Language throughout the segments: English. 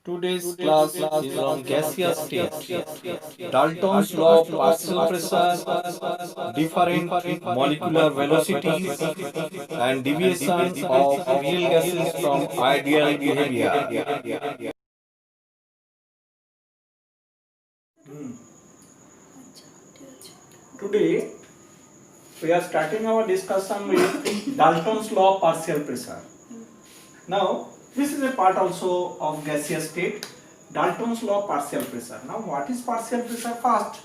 Today's class is on gaseous state. Dalton's law of partial pressure, different molecular velocities, and deviation of real gases from ideal behavior. Today we are starting our discussion with Dalton's law of partial pressure. Now this is a part also of gaseous state. Dalton's law of partial pressure. Now what is partial pressure? First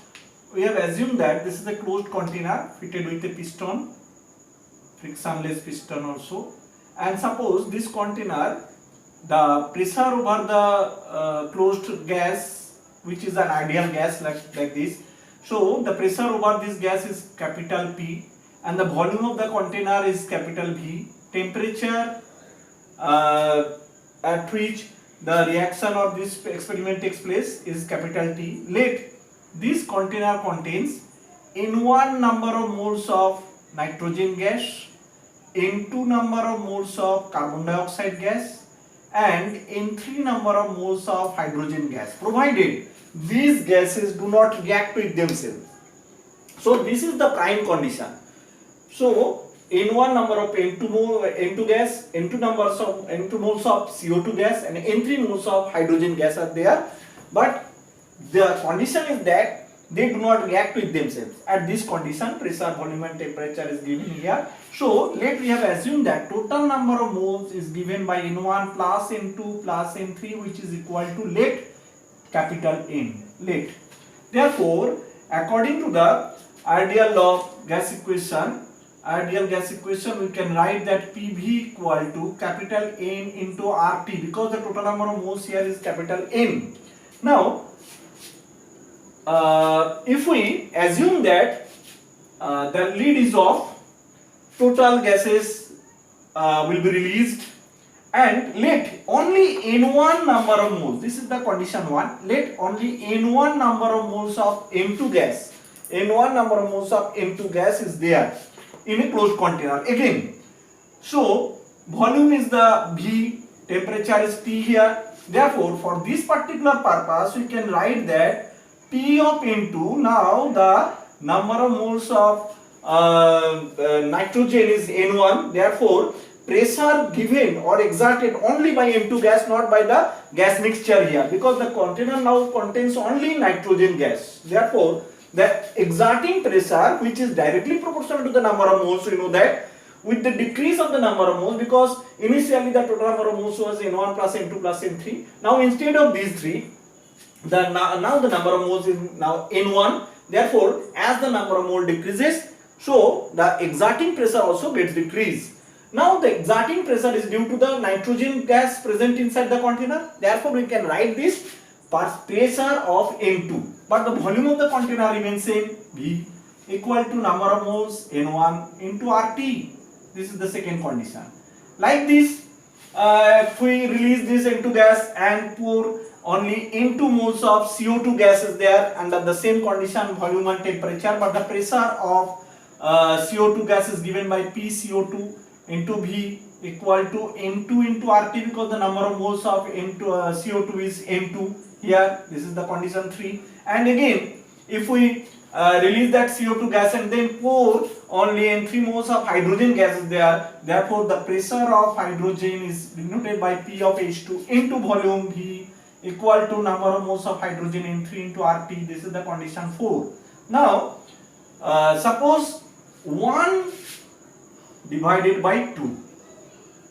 we have assumed that this is a closed container fitted with a piston, frictionless piston also, and suppose this container, the pressure over the closed gas, which is an ideal gas like this. So the pressure over this gas is capital P and the volume of the container is capital V. Temperature at which the reaction of this experiment takes place is capital T. Let this container contains N1 number of moles of nitrogen gas, N2 number of moles of carbon dioxide gas and N3 number of moles of hydrogen gas, provided these gases do not react with themselves. So this is the prime condition. So N1 number of N2 gas, N2 numbers of N2 moles of CO2 gas and N3 moles of hydrogen gas are there, but the condition is that they do not react with themselves. At this condition, pressure, volume and temperature is given here. So let we have assumed that total number of moles is given by N1 plus N2 plus N3, which is equal to let capital N. Let. Therefore, according to the ideal law of gas equation, we can write that PV equal to capital N into RT, because the total number of moles here is capital N. Now, if we assume that the lid is off, total gases will be released, and let only N1 number of moles, this is the condition 1, let only N1 number of moles of N2 gas, N1 number of moles of N2 gas is there in a closed container again. So volume is the V, temperature is T here. Therefore, for this particular purpose, we can write that P of N2, now the number of moles of nitrogen is N1, therefore pressure given or exerted only by N2 gas, not by the gas mixture here, because the container now contains only nitrogen gas. Therefore, the exerting pressure, which is directly proportional to the number of moles, we know that with the decrease of the number of moles, because initially the total number of moles was N1 plus N2 plus N3. Now instead of these three, now the number of moles is now N1. Therefore, as the number of mole decreases, so the exerting pressure also gets decreased. Now the exerting pressure is due to the nitrogen gas present inside the container. Therefore, we can write this pressure of N2, but the volume of the container remains same, V equal to number of moles N1 into RT. This is the second condition. Like this, if we release this N2 gas and pour only N2 moles of CO2 gas is there under the same condition, volume and temperature, but the pressure of CO2 gas is given by PCO2 into V equal to N2 into RT, because the number of moles of CO2 is N2 here. This is the condition 3. And again, if we release that CO2 gas and then pour only N3 moles of hydrogen gas is there, therefore the pressure of hydrogen is denoted by P of H2 into volume V equal to number of moles of hydrogen N3 into RT. This is the condition 4. Now suppose 1 divided by 2.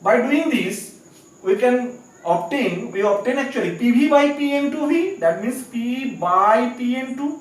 By doing this, we obtain actually PV by PN2V, that means P by PN2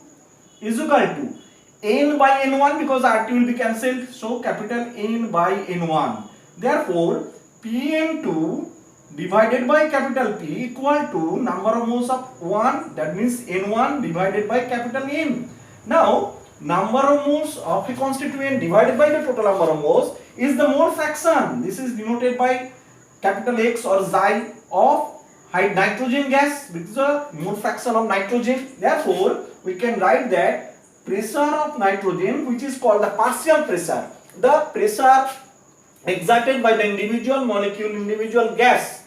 is equal to N by N1, because RT will be cancelled, so capital N by N1. Therefore, PN2 divided by capital P equal to number of moles of 1, that means N1 divided by capital N. Now, number of moles of a constituent divided by the total number of moles is the mole fraction. This is denoted by capital X or xi of nitrogen gas, which is a mole fraction of nitrogen. Therefore, we can write that pressure of nitrogen, which is called the partial pressure, the pressure exerted by the individual molecule, individual gas,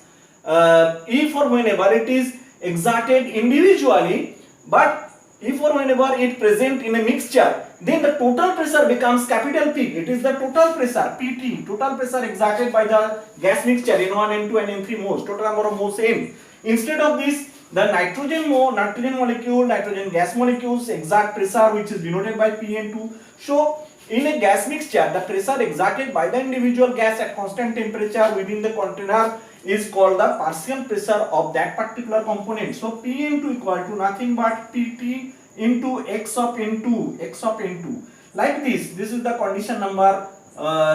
if or whenever it is exerted individually, but if or whenever it present in a mixture, then the total pressure becomes capital P. It is the total pressure PT, total pressure exerted by the gas mixture N1, N2 and N3 moles, total number of moles N. Instead of this, the nitrogen molecule, nitrogen gas molecules exert pressure which is denoted by Pn2. So in a gas mixture, the pressure exerted by the individual gas at constant temperature within the container is called the partial pressure of that particular component. So Pn2 equal to nothing but Pt into x of N2, like this. This is the condition number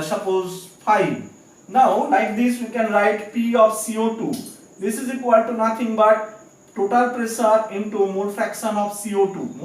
suppose 5. Now like this we can write P of CO2. This is equal to nothing but total pressure into mole fraction of CO2.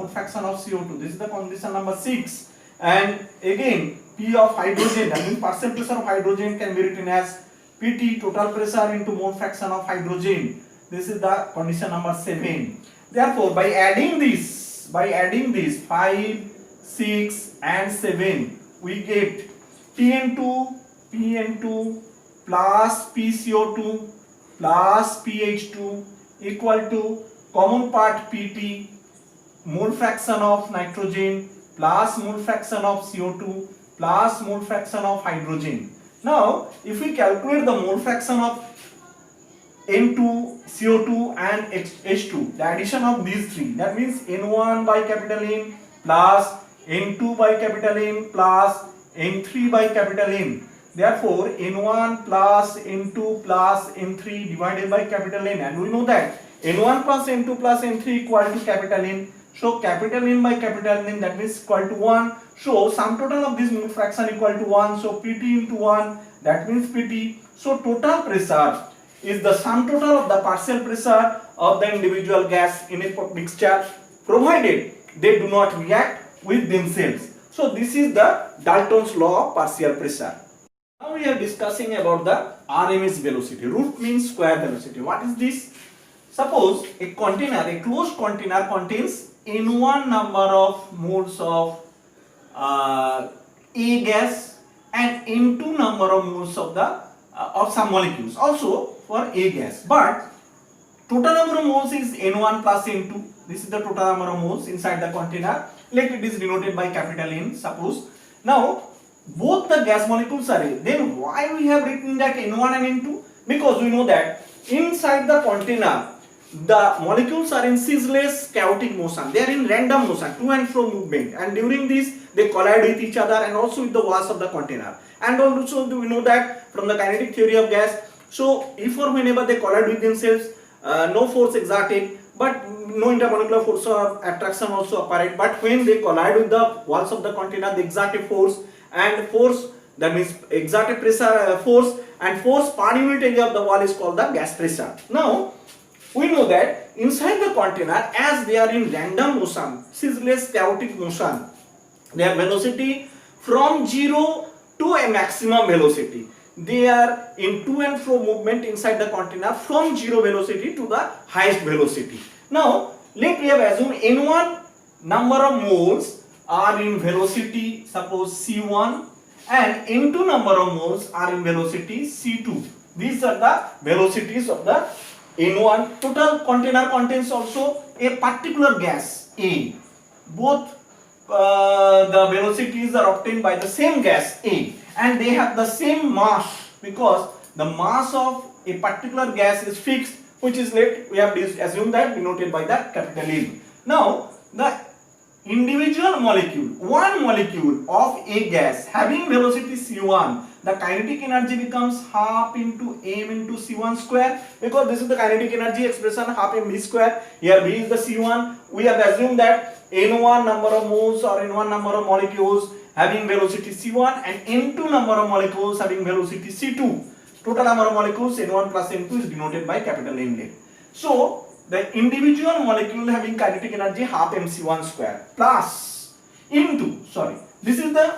This is the condition number 6. And again P of hydrogen, that means partial pressure of hydrogen, can be written as Pt, total pressure into mole fraction of hydrogen. This is the condition number 7. Therefore by adding this 5, 6 and 7, we get Pn2 plus PCO2 plus PH2 equal to common part Pt, mole fraction of nitrogen plus mole fraction of CO2 plus mole fraction of hydrogen. Now if we calculate the mole fraction of N2, CO2 and H2, the addition of these three, that means N1 by capital N plus N2 by capital N plus N3 by capital N. Therefore N1 plus N2 plus N3 divided by capital N, and we know that N1 plus N2 plus N3 equal to capital N. So capital N by capital N, that means equal to 1. So sum total of this mole fraction equal to 1. So Pt into 1, that means Pt. So total pressure is the sum total of the partial pressure of the individual gas in a mixture, provided they do not react with themselves. So this is the Dalton's law of partial pressure. Now we are discussing about the RMS velocity. Root means square velocity. What is this? Suppose a container, a closed container contains N1 number of moles of A gas and N2 number of moles of the of some molecules also for A gas, but total number of moles is N1 plus N2. This is the total number of moles inside the container. Let it is denoted by capital N, suppose. Now both the gas molecules are A. Then why we have written that N1 and N2? Because we know that inside the container the molecules are in ceaseless chaotic motion. They are in random motion, to and fro movement, and during this they collide with each other and also with the walls of the container. And also we know that from the kinetic theory of gas, so if or whenever they collide with themselves, no force exerted, but no intermolecular force of attraction also apparent. But when they collide with the walls of the container, they exert a force, and force, that means exerted pressure, force, and force per unit area of the wall is called the gas pressure. Now we know that inside the container, as they are in random motion, ceaseless chaotic motion, their velocity from 0 to a maximum velocity. They are in to and fro movement inside the container from 0 velocity to the highest velocity. Now let we have assume N1 number of moles are in velocity, suppose C1, and N2 number of moles are in velocity C2. These are the velocities of the N1. Total container contains also a particular gas A. Both the velocities are obtained by the same gas A, and they have the same mass, because the mass of a particular gas is fixed, which is we have assumed that denoted by the capital N. Now the individual molecule, one molecule of a gas having velocity C1, the kinetic energy becomes half into m into C1 square, because this is the kinetic energy expression, half mv square. Here v is the C1. We have assumed that N1 number of moles or N1 number of molecules having velocity C1 and N2 number of molecules having velocity C2. Total number of molecules N1 plus N2 is denoted by capital N. So the individual molecule having kinetic energy half mc1 square plus into, this is the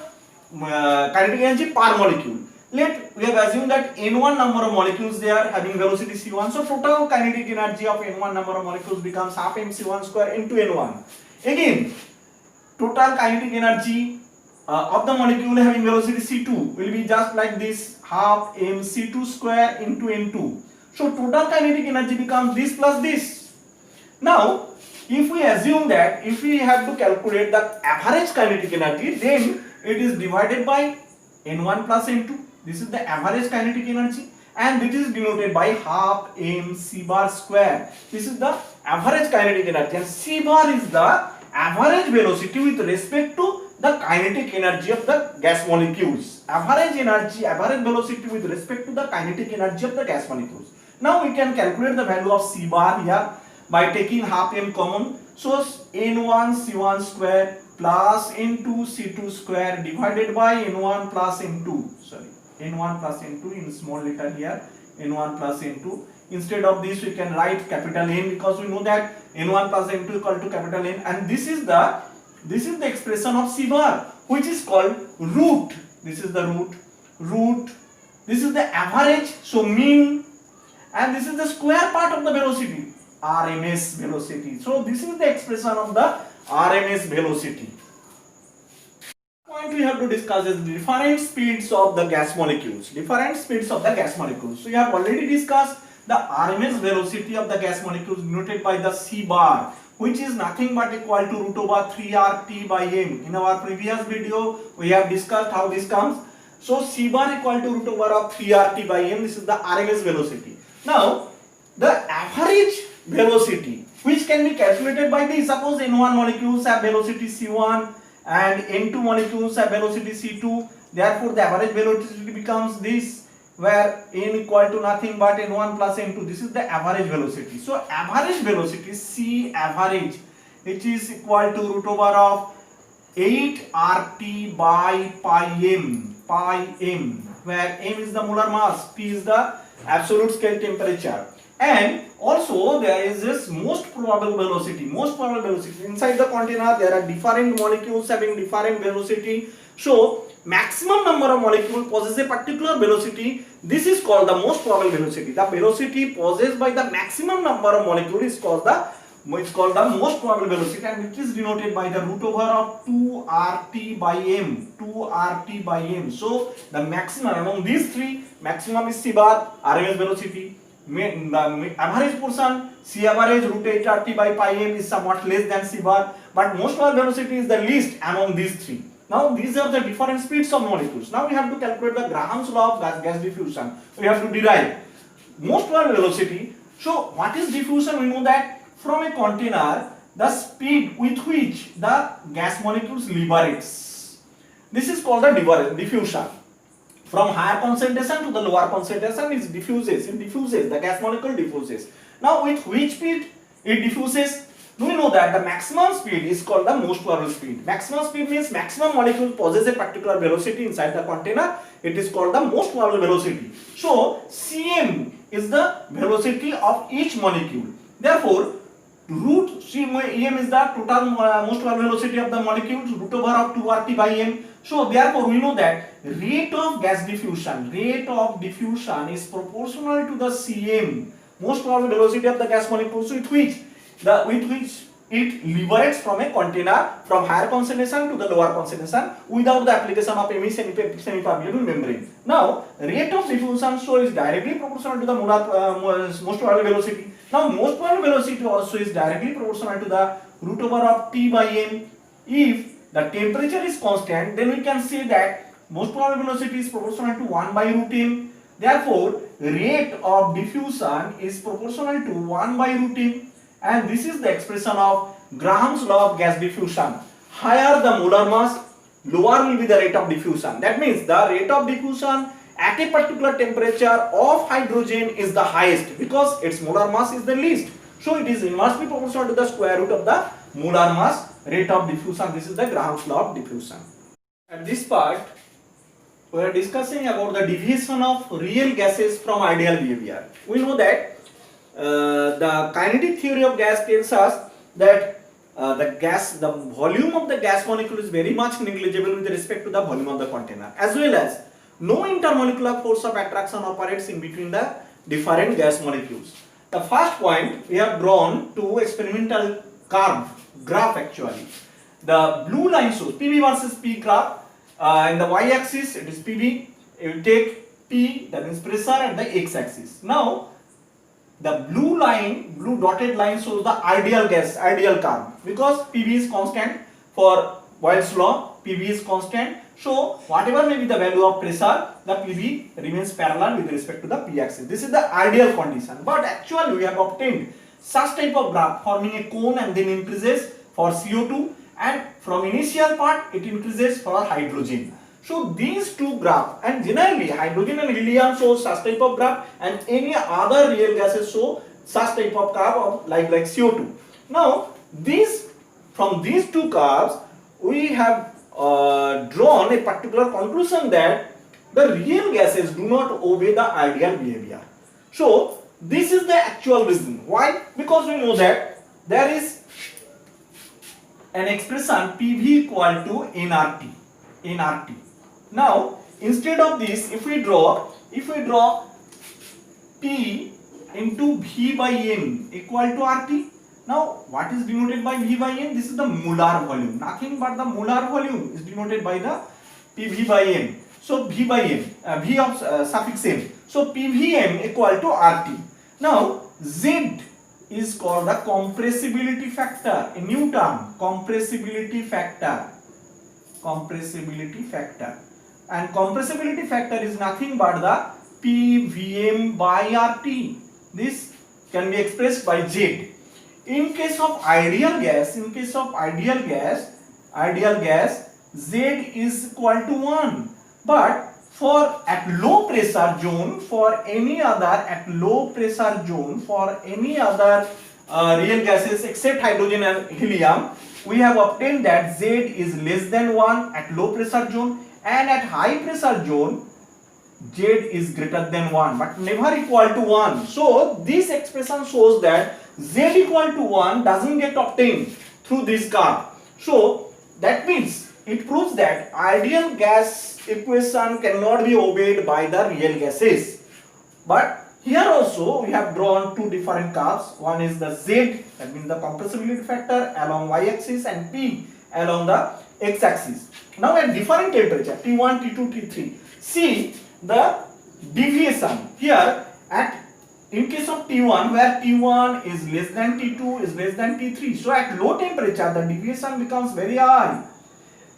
kinetic energy per molecule. We have assumed that N1 number of molecules they are having velocity C1, so total kinetic energy of N1 number of molecules becomes half mc1 square into N1. Again, total kinetic energy of the molecule having velocity C2 will be just like this, half mc2 square into N2. So total kinetic energy becomes this plus this. Now, if we assume that if we have to calculate the average kinetic energy, then it is divided by N1 plus N2. This is the average kinetic energy, and it is denoted by half m c bar square. This is the average kinetic energy, and c bar is the average velocity with respect to the kinetic energy of the gas molecules. Average energy, average velocity with respect to the kinetic energy of the gas molecules. Now we can calculate the value of c bar here by taking half m common. So n1 c1 square plus n2 c2 square divided by n1 plus n2. Sorry, n1 plus n2 in small letter here, n1 plus n2. Instead of this we can write capital N, because we know that n1 plus n2 equal to capital N, and this is the expression of c bar, which is called root. This is the root. This is the average, so mean, and this is the square part of the velocity, RMS velocity. So this is the expression of the RMS velocity. Point we have to discuss is the different speeds of the gas molecules. Different speeds of the gas molecules. So we have already discussed the RMS velocity of the gas molecules denoted by the c bar, which is nothing but equal to root over 3RT by m. In our previous video, we have discussed how this comes. So c bar equal to root over of 3RT by m. This is the RMS velocity. Now, the average velocity, which can be calculated by this. Suppose N1 molecules have velocity c1 and N2 molecules have velocity c2. Therefore, the average velocity becomes this, where n equal to nothing but n1 plus n2. This is the average velocity. So average velocity c average, which is equal to root over of 8RT by pi m, where m is the molar mass, p is the absolute scale temperature, and also there is this most probable velocity. Inside the container there are different molecules having different velocity. So maximum number of molecules possess a particular velocity. This is called the most probable velocity. The velocity possessed by the maximum number of molecules is called the most probable velocity, and it is denoted by the root over of 2RT by m. So the maximum among these three, maximum is c bar, RMS velocity. The average portion, c average root 8RT by pi m, is somewhat less than c bar, but most probable velocity is the least among these three. Now these are the different speeds of molecules. Now we have to calculate the Graham's law of gas diffusion. We have to derive most probable velocity. So what is diffusion? We know that from a container, the speed with which the gas molecules liberates, this is called the diffusion. From higher concentration to the lower concentration, it diffuses, the gas molecule diffuses. Now with which speed it diffuses? We know that the maximum speed is called the most probable speed. Maximum speed means maximum molecule possess a particular velocity inside the container. It is called the most probable velocity. So Cm is the velocity of each molecule. Therefore, root Cm is the total most probable velocity of the molecules, root over of 2RT by m. So therefore we know that rate of diffusion is proportional to the Cm, most probable velocity of the gas molecules, with which it liberates from a container from higher concentration to the lower concentration without the application of any semipermeable membrane. Now rate of diffusion is directly proportional to the most probable velocity. Now most probable velocity also is directly proportional to the root over of T by m. If the temperature is constant, then we can say that most probable velocity is proportional to 1 by root m. Therefore rate of diffusion is proportional to 1 by root m. And this is the expression of Graham's law of gas diffusion. Higher the molar mass, lower will be the rate of diffusion. That means the rate of diffusion at a particular temperature of hydrogen is the highest because its molar mass is the least. So it is inversely proportional to the square root of the molar mass rate of diffusion. This is the Graham's law of diffusion. At this part, we are discussing about the deviation of real gases from ideal behavior. We know that the kinetic theory of gas tells us that the volume of the gas molecule is very much negligible with respect to the volume of the container, as well as no intermolecular force of attraction operates in between the different gas molecules. The first point we have drawn two experimental graph actually. The blue line shows PV versus P graph. In the y-axis it is PV. You take P, that means pressure, at the x-axis. Now the blue dotted line shows the ideal gas, ideal curve, because PV is constant for Boyle's law. PV is constant, so whatever may be the value of pressure, the PV remains parallel with respect to the P axis. This is the ideal condition, but actually we have obtained such type of graph forming a cone and then increases for CO2, and from initial part it increases for hydrogen. So these two graphs, and generally hydrogen and helium show such type of graph, and any other real gases show such type of curve of like CO2. Now from these two curves we have drawn a particular conclusion that the real gases do not obey the ideal behavior. So this is the actual reason. Why? Because we know that there is an expression PV equal to nRT. Now instead of this, if we draw P into V by N equal to RT. Now what is denoted by V by N? This is the molar volume. Nothing but the molar volume is denoted by the PV by N. So V by N, V of suffix N. So PVM equal to RT. Now Z is called the compressibility factor, a new term, compressibility factor. And compressibility factor is nothing but the PVM by RT. This can be expressed by Z. In case of ideal gas, Z is equal to 1. But for at low pressure zone, for any other real gases except hydrogen and helium, we have obtained that Z is less than 1 at low pressure zone, and at high pressure zone Z is greater than 1 but never equal to 1. So this expression shows that Z equal to 1 doesn't get obtained through this curve. So that means it proves that ideal gas equation cannot be obeyed by the real gases. But here also we have drawn two different curves. One is the Z, that means the compressibility factor along y-axis, and P along the x-axis. Now at different temperature T1, T2, T3, see the deviation here in case of T1, where T1 is less than T2 is less than T3. So at low temperature the deviation becomes very high.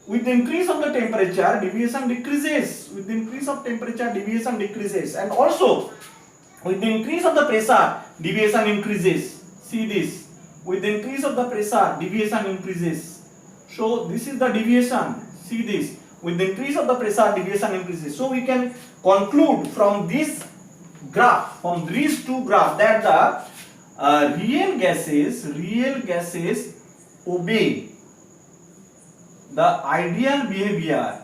With the increase of the temperature, deviation decreases. And also with the increase of the pressure, deviation increases. See this. With the increase of the pressure, deviation increases. So this is the deviation. See this. With the increase of the pressure, deviation increases. So we can conclude from this graph, from these two graphs, that the real gases obey the ideal behavior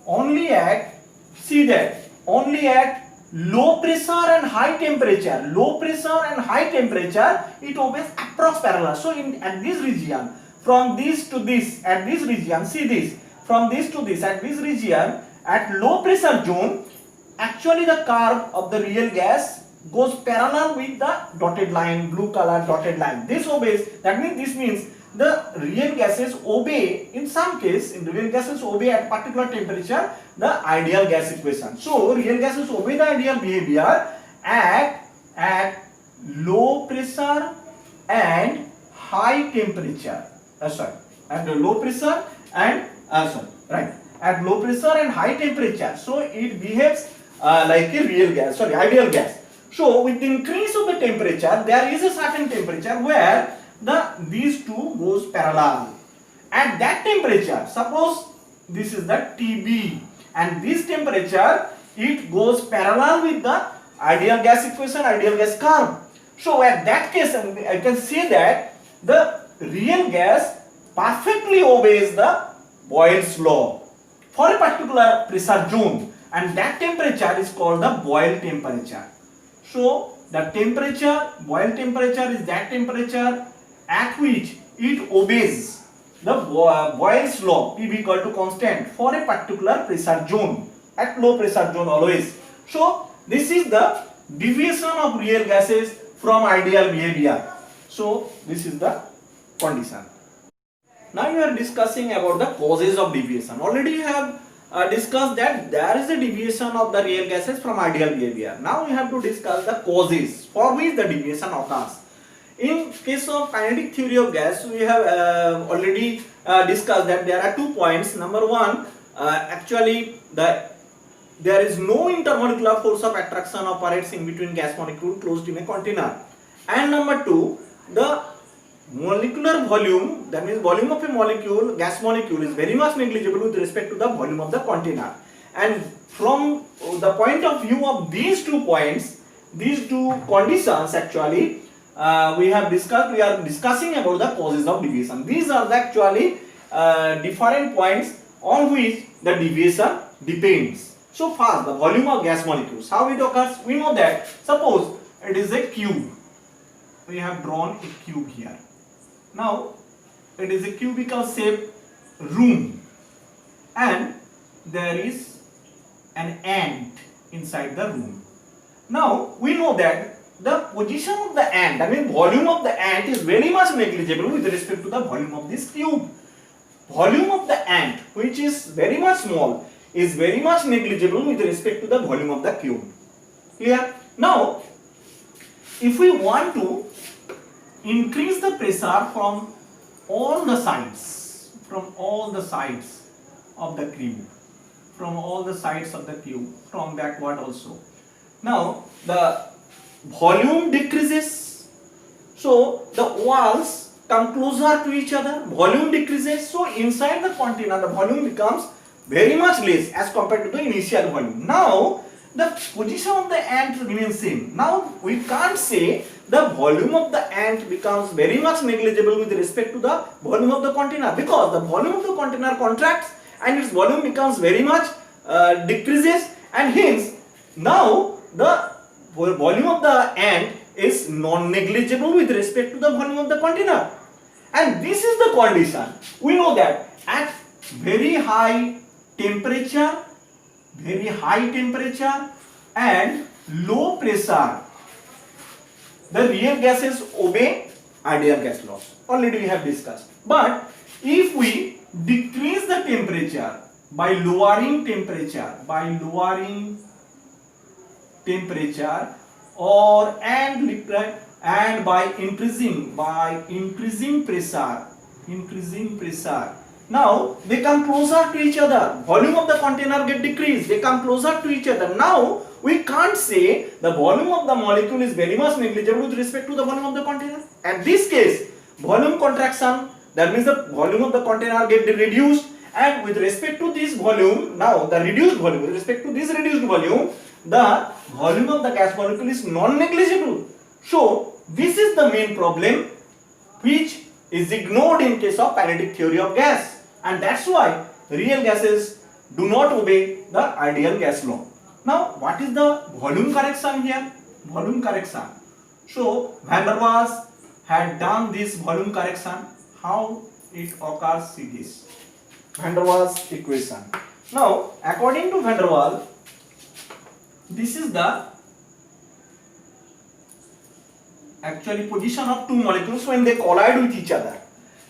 only at, see that, only at low pressure and high temperature. It obeys approx parallel. So at this region, from this to this, at this region, see this, from this to this, at this region, at low pressure zone, actually the curve of the real gas goes parallel with the dotted line, blue color dotted line. This obeys, this means the real gases obey, in some case, real gases obey at particular temperature the ideal gas equation. So real gases obey the ideal behavior at low pressure and high temperature. At low pressure and at low pressure and high temperature. So it behaves like a real gas, ideal gas. So with the increase of the temperature, there is a certain temperature where these two goes parallel. At that temperature, suppose this is the TB, and this temperature it goes parallel with the ideal gas equation, ideal gas curve. So at that case, I can say that the real gas perfectly obeys the Boyle's law for a particular pressure zone, and that temperature is called the Boyle temperature. So the Boyle temperature is that temperature at which it obeys the Boyle's law, P equal to constant, for a particular pressure zone, at low pressure zone always. So this is the deviation of real gases from ideal behavior. So this is the condition. Now we are discussing about the causes of deviation. Already you have discussed that there is a deviation of the real gases from ideal behavior. Now we have to discuss the causes for which the deviation occurs. In case of kinetic theory of gas, we have already discussed that there are 2 points. Number one, actually there is no intermolecular force of attraction operates in between gas molecule closed in a container. And number two, the molecular volume, that means volume of a molecule, gas molecule, is very much negligible with respect to the volume of the container. And from the point of view of these 2 points, these 2 conditions actually we are discussing about the causes of deviation. These are the actually different points on which the deviation depends. So first, the volume of gas molecules, how it occurs? We know that, suppose it is a cube. We have drawn a cube here. Now it is a cubical shaped room and there is an ant inside the room. Now we know that the position of the ant, I mean volume of the ant, is very much negligible with respect to the volume of this cube. Volume of the ant, which is very much small, is very much negligible with respect to the volume of the cube. Clear? Now, if we want to increase the pressure from all the sides, of the cube, from backward also. Now, the volume decreases, so the walls come closer to each other, volume decreases, so inside the container the volume becomes very much less as compared to the initial volume. Now the position of the ant remains same. Now we can't say the volume of the ant becomes very much negligible with respect to the volume of the container, because the volume of the container contracts and its volume becomes very much decreases, and hence now the volume of the ant is non-negligible with respect to the volume of the container. And this is the condition. We know that at very high temperature and low pressure, the real gases obey ideal gas laws. Already we have discussed. But if we decrease the temperature by lowering temperature and by increasing pressure, now they come closer to each other, volume of the container get decreased, they come closer to each other. Now we can't say the volume of the molecule is very much negligible with respect to the volume of the container. At this case, volume contraction, that means the volume of the container get reduced, and with respect to this volume, now the reduced volume, with respect to this reduced volume, the volume of the gas molecule is non-negligible. So this is the main problem which is ignored in case of kinetic theory of gas, and that's why real gases do not obey the ideal gas law. Now what is the volume correction here? Volume correction. So Van der Waals had done this volume correction. How it occurs? See this Van der Waals equation. Now according to Van der Waals, this is the actually position of two molecules when they collide with each other.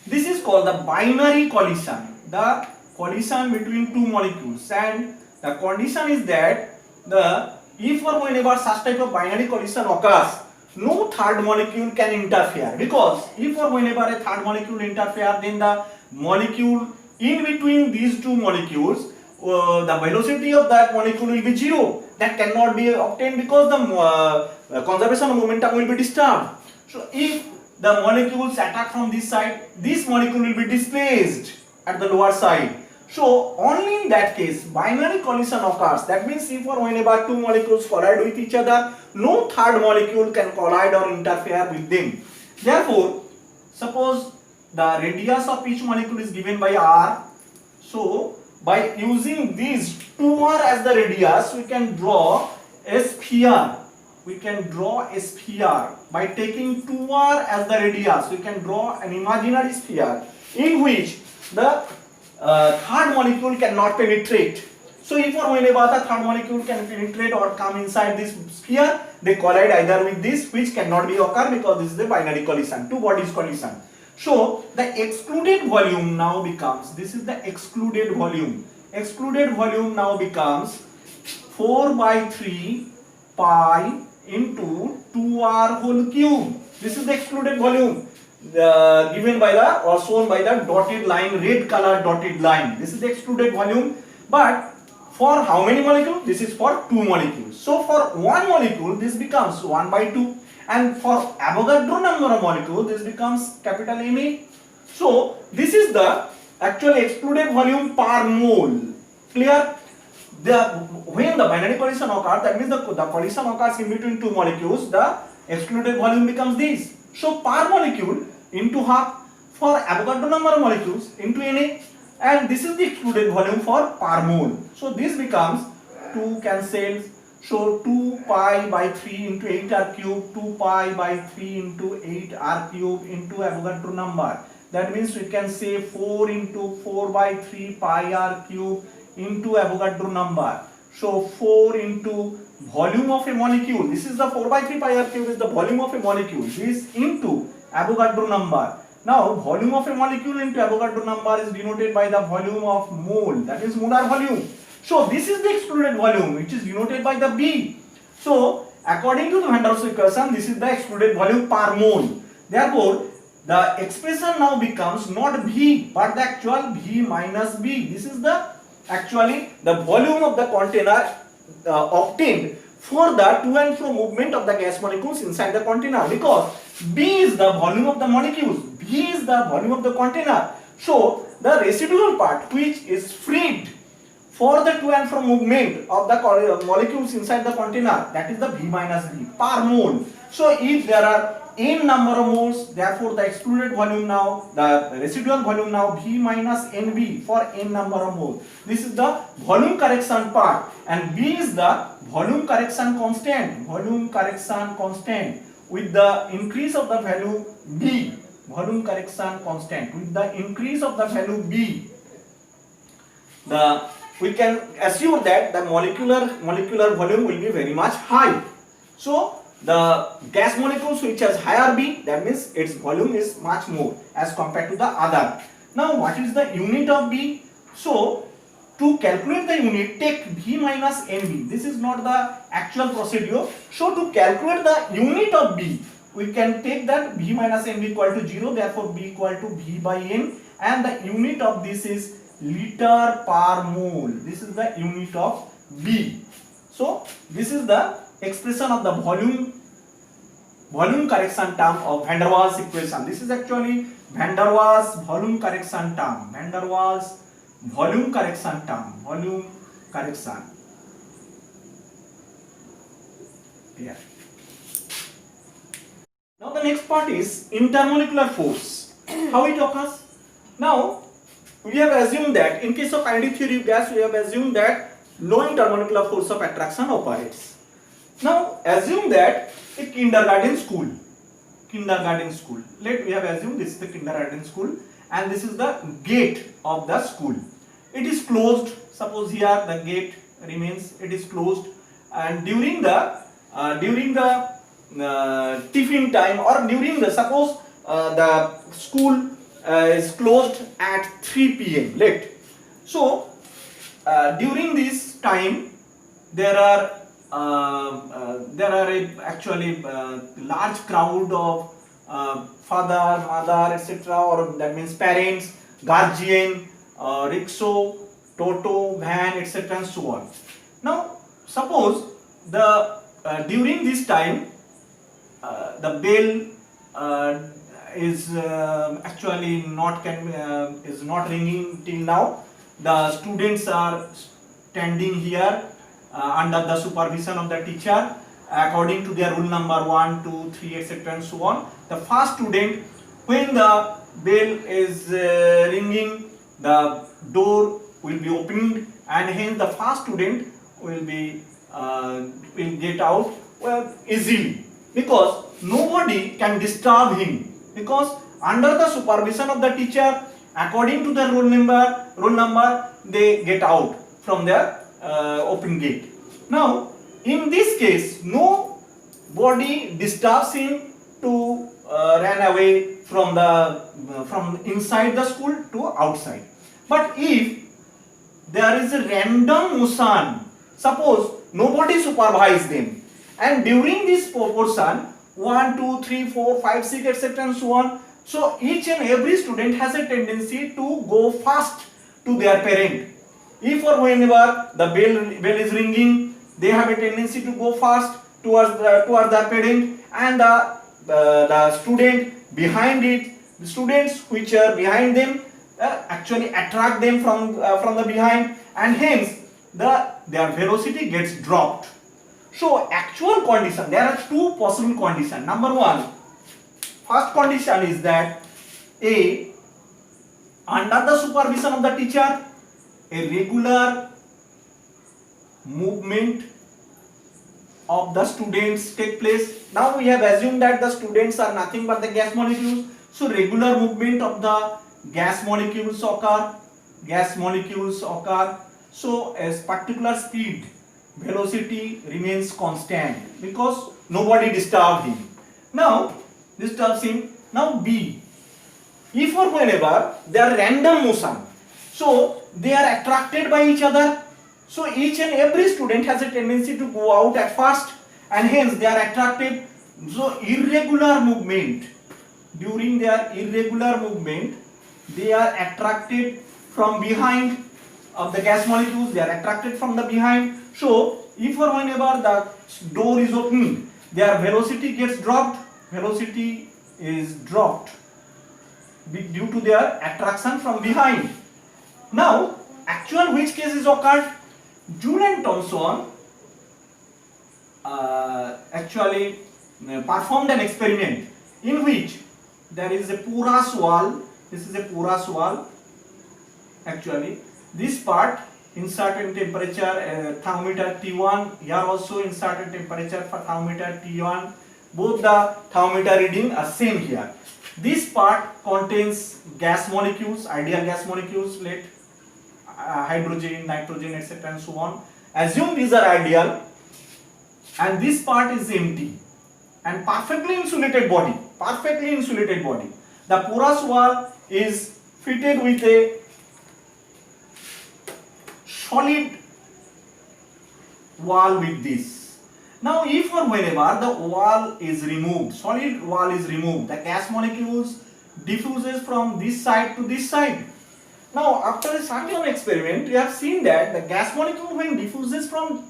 This is called the binary collision, the collision between two molecules, and the condition is that if or whenever such type of binary collision occurs, no third molecule can interfere, because if or whenever a third molecule interferes, then the molecule in between these two molecules, the velocity of that molecule will be zero. That cannot be obtained because the conservation of momentum will be disturbed. So if the molecules attack from this side, this molecule will be displaced at the lower side. So only in that case binary collision occurs. That means if or whenever two molecules collide with each other, no third molecule can collide or interfere with them. Therefore, suppose the radius of each molecule is given by r. So by using these 2r as the radius, we can draw a sphere. By taking 2r as the radius, we can draw an imaginary sphere in which the third molecule cannot penetrate. So if or whenever the third molecule can penetrate or come inside this sphere, they collide either with this, which cannot be occur because this is the binary collision, two bodies collision. So the excluded volume now becomes, this is the excluded volume. excluded volume now becomes 4 by 3 pi into 2r whole cube. This is the excluded volume given by the or shown by the dotted line, red color dotted line. This is the excluded volume. But for how many molecules? This is for 2 molecules. So for 1 molecule this becomes 1 by 2, and for Avogadro number of molecules this becomes capital Ma. So this is the actual excluded volume per mole. Clear? When the binary collision occurs, that means the collision occurs in between 2 molecules, the excluded volume becomes this. So per molecule into half for Avogadro number of molecules into Na, and this is the excluded volume for per mole. So this becomes 2 cancels. So 2 pi by 3 into 8r cube, 2 pi by 3 into 8r cube into Avogadro number. That means we can say 4 into 4 by 3 pi r cube into Avogadro number. So 4 into volume of a molecule. This is the 4 by 3 pi r cube is the volume of a molecule. This into Avogadro number. Now volume of a molecule into Avogadro number is denoted by the volume of mole. That is molar volume. So this is the excluded volume, which is denoted by the B. So according to the Van der Waals equation, this is the excluded volume per mole. Therefore, the expression now becomes not V but the actual V minus B. This is the actually the volume of the container obtained for the to and fro movement of the gas molecules inside the container, because B is the volume of the molecules, V is the volume of the container. So the residual part which is freed for the to and fro movement of the molecules inside the container, that is the V minus B per mole. So if there are n number of moles, therefore the excluded volume now, the residual volume now V minus NB for n number of moles. This is the volume correction part, and B is the volume correction constant, with the increase of the value B, volume correction constant with the increase of the value B, we can assume that the molecular volume will be very much high. So the gas molecules which has higher B, that means its volume is much more as compared to the other. Now what is the unit of B? So to calculate the unit, take V minus NB. This is not the actual procedure. So to calculate the unit of B, we can take that V minus NB equal to 0, therefore B equal to V by N, and the unit of this is liter per mole. This is the unit of B. So this is the expression of the volume correction term of Van der Waals equation. This is actually Van der Waals volume correction term. Van der Waals volume correction term. Volume correction. Here. Now the next part is intermolecular force. How it occurs? Now we have assumed that in case of kinetic theory of gas, we have assumed that low intermolecular force of attraction operates. Now assume that a kindergarten school. We have assumed this is the kindergarten school, and this is the gate of the school. It is closed. Suppose here the gate remains. It is closed, and during the tiffin time, or during the suppose the school is closed at 3 p.m. late. So during this time there are actually large crowd of father, mother, etc., or that means parents, guardian, rickshaw, toto, van, etc., and so on. Now suppose the during this time the bell is actually is not ringing till now. The students are standing here under the supervision of the teacher according to their rule number 1, 2, 3, etc., and so on. The first student, when the bell is ringing, the door will be opened, and hence the first student will get out easily, because nobody can disturb him, because under the supervision of the teacher, according to the roll number, they get out from their open gate. Now in this case, nobody disturbs him to run away from inside the school to outside. But if there is a random motion. Suppose nobody supervise them, and during this proportion 1, 2, 3, 4, 5, 6, etc. and so on. So each and every student has a tendency to go fast to their parent. If or whenever the bell is ringing, they have a tendency to go fast towards their parent, and the student behind it, the students which are behind them actually attract them from the behind, and hence their velocity gets dropped. So actual condition, there are two possible conditions. Number one, first condition is that A, under the supervision of the teacher, a regular movement of the students take place. Now we have assumed that the students are nothing but the gas molecules. So regular movement of the gas molecules occur. So as particular speed, velocity remains constant because nobody disturbs him. Now B, if or whenever they are random motion, so they are attracted by each other. So each and every student has a tendency to go out at first, and hence they are attracted. So irregular movement, during their irregular movement, they are attracted from behind of the gas molecules. They are attracted from the behind. So if or whenever the door is opened, their velocity gets dropped. Velocity is dropped due to their attraction from behind. Now, actual which case is occurred? Joule and Thomson actually performed an experiment in which there is a porous wall. This is a porous wall. Actually, this part in certain temperature, thermometer T1, here also in certain temperature for thermometer T1, both the thermometer reading are same here. This part contains gas molecules, ideal gas molecules, let hydrogen, nitrogen, etc. and so on. Assume these are ideal, and this part is empty and perfectly insulated body. The porous wall is fitted with a solid wall with this. Now if or whenever the wall is removed, solid wall is removed, the gas molecules diffuses from this side to this side. Now after a certain experiment, we have seen that the gas molecule when diffuses from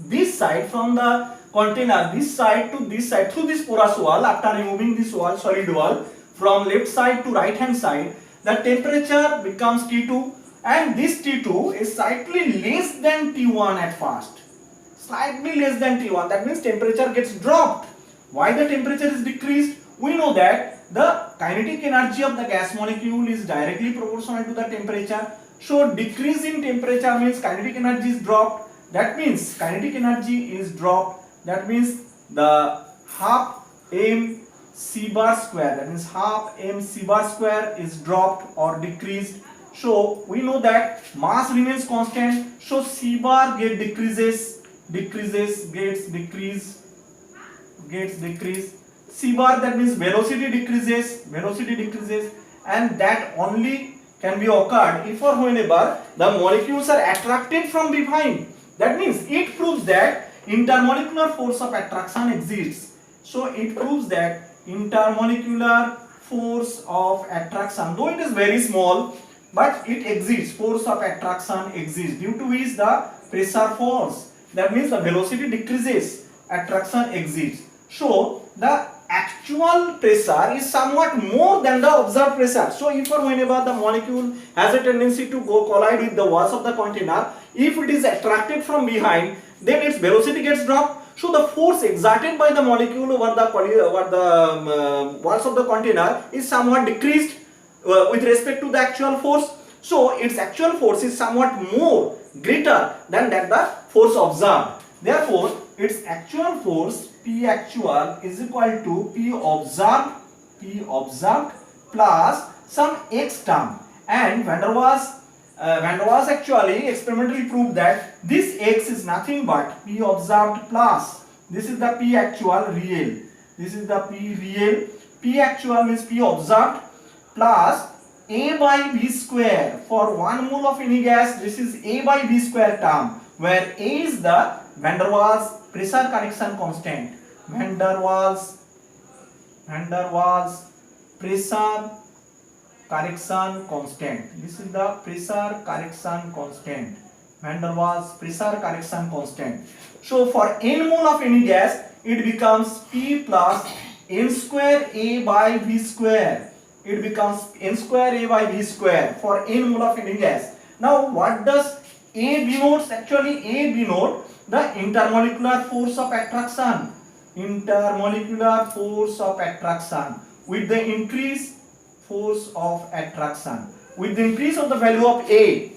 this side, from the container, this side to this side through this porous wall, after removing this wall, solid wall, from left side to right hand side, the temperature becomes T2, and this T2 is slightly less than T1 at first. Slightly less than T1, that means temperature gets dropped. Why the temperature is decreased? We know that the kinetic energy of the gas molecule is directly proportional to the temperature. So decrease in temperature means kinetic energy is dropped. That means kinetic energy is dropped. That means the half m c bar square, that means half m c bar square is dropped or decreased. So we know that mass remains constant. So c bar gets decreased. C bar, that means velocity decreases, and that only can be occurred if or whenever the molecules are attracted from behind. That means it proves that intermolecular force of attraction exists. So it proves that intermolecular force of attraction, though it is very small, but it exists. Force of attraction exists, due to which the pressure falls. That means the velocity decreases, attraction exists. So the actual pressure is somewhat more than the observed pressure. So if or whenever the molecule has a tendency to go collide with the walls of the container, if it is attracted from behind, then its velocity gets dropped. So the force exerted by the molecule over the walls of the container is somewhat decreased with respect to the actual force. So its actual force is somewhat more greater than that the force observed. Therefore, its actual force P actual is equal to P observed plus some x term, and Van der Waals actually experimentally proved that this x is nothing but P observed plus, this is the P actual real, this is the P real. P actual means P observed plus A by V square. For 1 mole of any gas, this is A by V square term, where A is the van der Waals pressure correction constant. Van der Waals pressure correction constant. This is the pressure correction constant. Van der Waals pressure correction constant. So for n mole of any gas, it becomes P plus n square A by V square. It becomes n square A by V square for n mole of any gas. Now what does A denotes? Actually A denotes the intermolecular force of attraction. Intermolecular force of attraction with the increase force of attraction. With the increase of the value of A,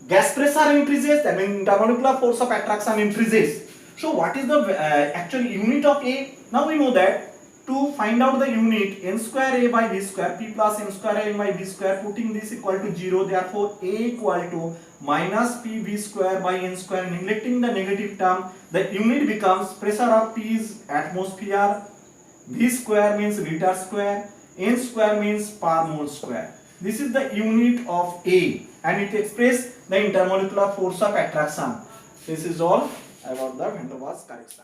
gas pressure increases, that means intermolecular force of attraction increases. So what is the actual unit of A? Now we know that to find out the unit, n square A by V square, P plus n square A by V square, putting this equal to 0, therefore A equal to minus P V square by n square, neglecting the negative term, the unit becomes pressure of P is atmosphere, V square means liter square, n square means per mole square. This is the unit of A and it expresses the intermolecular force of attraction. This is all about the van der Waals correction.